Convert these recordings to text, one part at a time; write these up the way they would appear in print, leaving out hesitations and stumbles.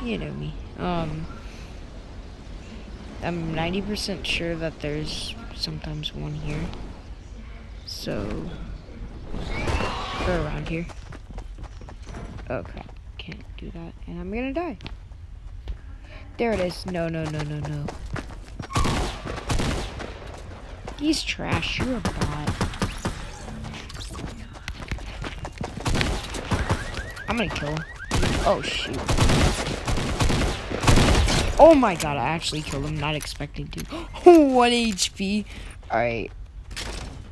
you know me. I'm 90% sure that there's sometimes one here. So, or around here. Oh crap, can't do that, and I'm gonna die. There it is. No. He's trash, you're a bot. I'm gonna kill him. Oh shoot. Oh my god, I actually killed him, not expecting to. 1 HP. Alright.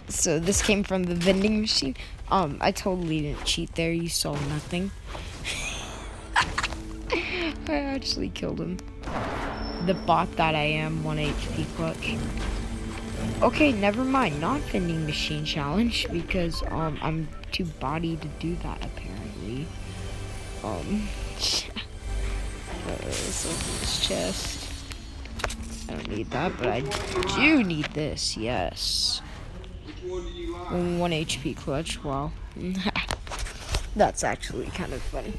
So this came from the vending machine. I totally didn't cheat there, you saw nothing. I actually killed him. The bot that I am, 1 HP clutch. Okay, never mind, not vending machine challenge, because I'm too body to do that apparently. Let's open this chest. I don't need that, but I do need this, yes. 1 HP clutch, wow. That's actually kind of funny.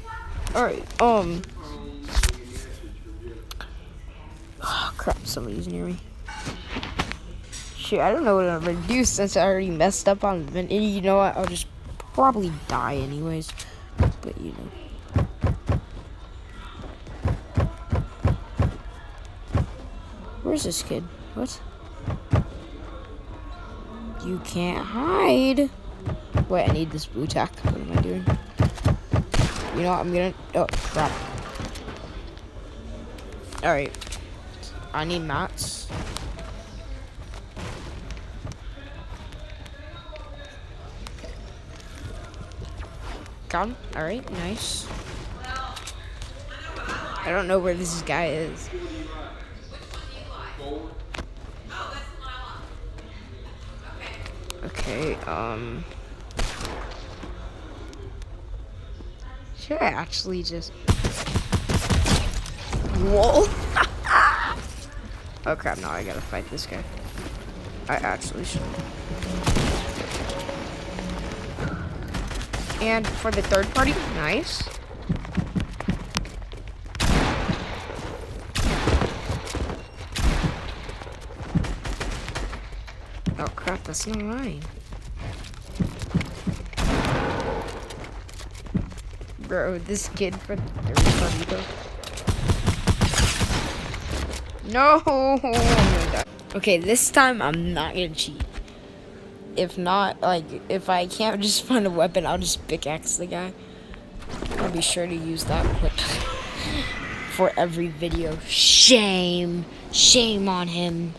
Alright, oh, crap, somebody's near me. Shoot, I don't know what I'm gonna do since I already messed up on the vent. And you know what, I'll just probably die anyways. But you know. Where's this kid? What? You can't hide. Wait, I need this blue tack. What am I doing? You know what, I'm gonna... Oh, crap. Alright. I need mats. Got him. Alright, nice. I don't know where this guy is. Okay, should I actually just... Whoa! Oh crap, now I gotta fight this guy. I actually should. And for the third party, nice. Oh crap, that's not mine. Bro, this kid for the third party though. No! I'm gonna die. Okay, this time I'm not gonna cheat. If not, like, if I can't just find a weapon, I'll just pickaxe the guy. I'll be sure to use that clip for every video. Shame! Shame on him.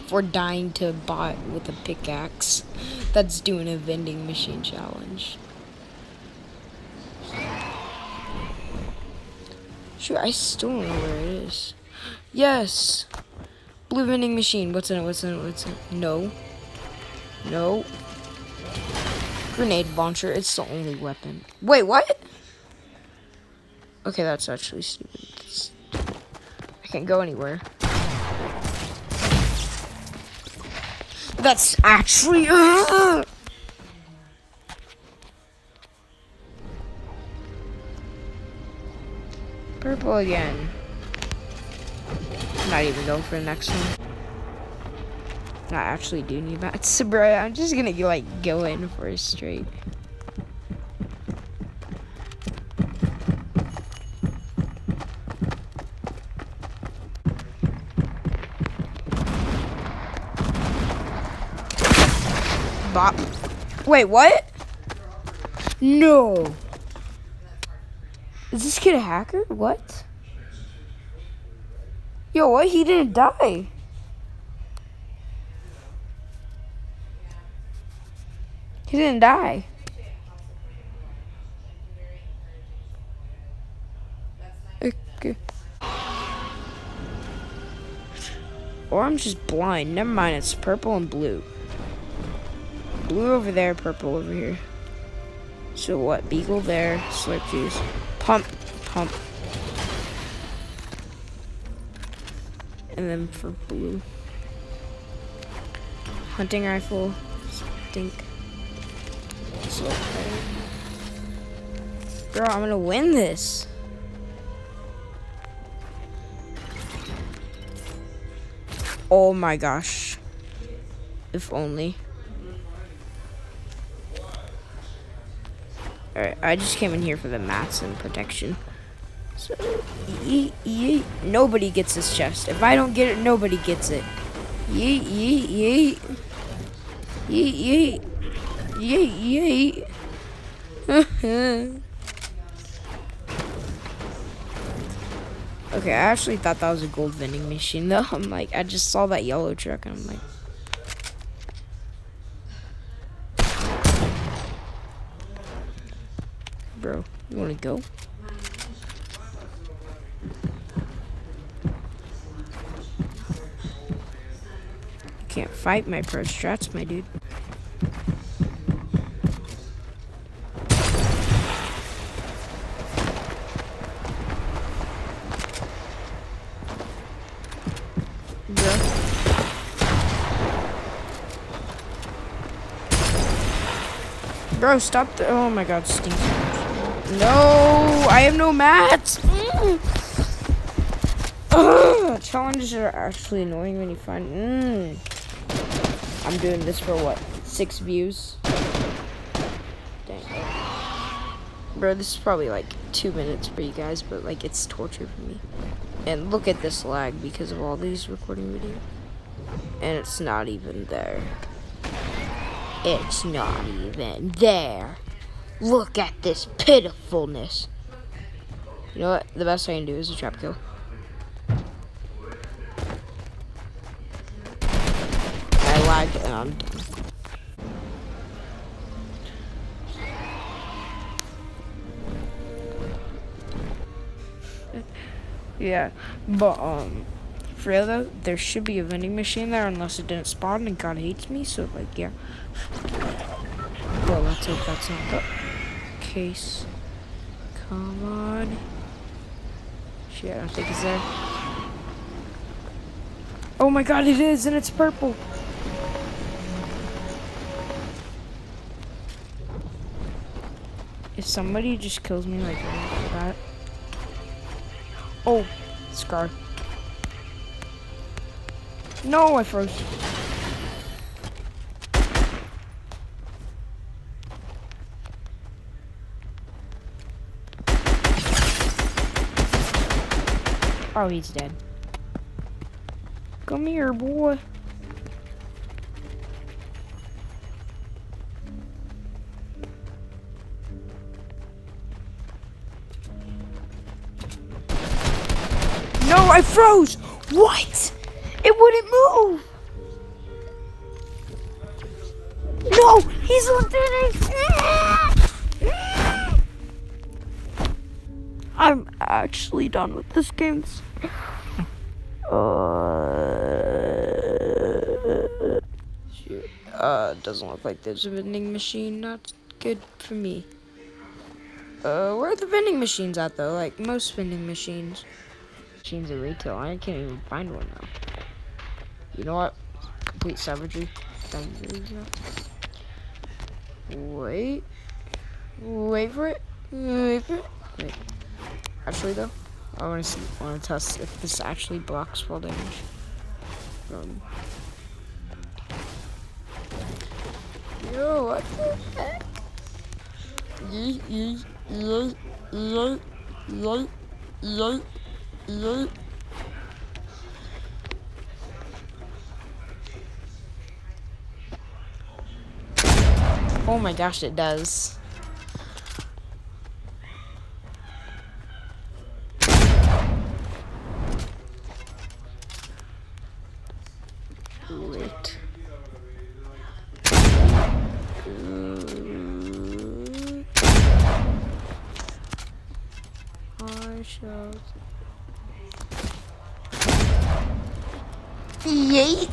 For dying to a bot with a pickaxe that's doing a vending machine challenge. Shoot, I still don't know where it is. Yes! Blue vending machine. What's in it? What's in it? What's in it? No. No. Grenade launcher. It's the only weapon. Wait, what? Okay, that's actually stupid. I can't go anywhere. That's actually... Purple again. I'm not even going for the next one. I actually do need mats, bro. I'm just gonna like go in for a straight. Bop. Wait, what? No. Is this kid a hacker? What? Yo, what? He didn't die. He didn't die. Okay. Or I'm just blind. Never mind, it's purple and blue. Blue over there, purple over here. So what? Beagle there, slurp juice. Pump, pump. And then for blue. Hunting rifle, stink. Slurp. Bro, I'm gonna win this. Oh my gosh. If only. Alright, I just came in here for the mats and protection. So, yeet, yeet. Nobody gets this chest. If I don't get it, nobody gets it. Yeet, yeet, yeet. Yeet, yeet. Yeet, yeet. Okay, I actually thought that was a gold vending machine, though. I'm like, I just saw that yellow truck, and I'm like... Bro, you wanna go? You can't fight my pro strats, my dude. Bro, stop the— oh my god, stinks. No, I have no mats. Challenges are actually annoying when you find. I'm doing this for what? 6 views? Dang. Bro, this is probably like 2 minutes for you guys, but like it's torture for me. And look at this lag because of all these recording videos. And it's not even there. It's not even there. Look at this pitifulness. You know what? The best I can do is a trap kill. I lagged and I'm done. Yeah, but for real though, there should be a vending machine there unless it didn't spawn and God hates me, so like, yeah. Well, let's hope that's not the case. Come on. Shit, I don't think it's there. Oh my god, it is, and it's purple. If somebody just kills me like that. Oh, Scar. No, I froze. Oh, he's dead. Come here, boy. No, I froze! What? It wouldn't move! No! He's I'm actually done with this game. Shoot. Doesn't look like there's a vending machine. Not good for me. Where are the vending machines at though? Like most vending machines. Machines at retail. I can't even find one now. You know what? Complete savagery. Wait. Wait for it. Wait for it. Wait. Actually though, I want to test if this actually blocks fall damage. Yo, what the heck? Yeet, yeet, yeet, yeet, yeet, yeet, yeet. Oh my gosh, it does. Wait. I shall. Yeet.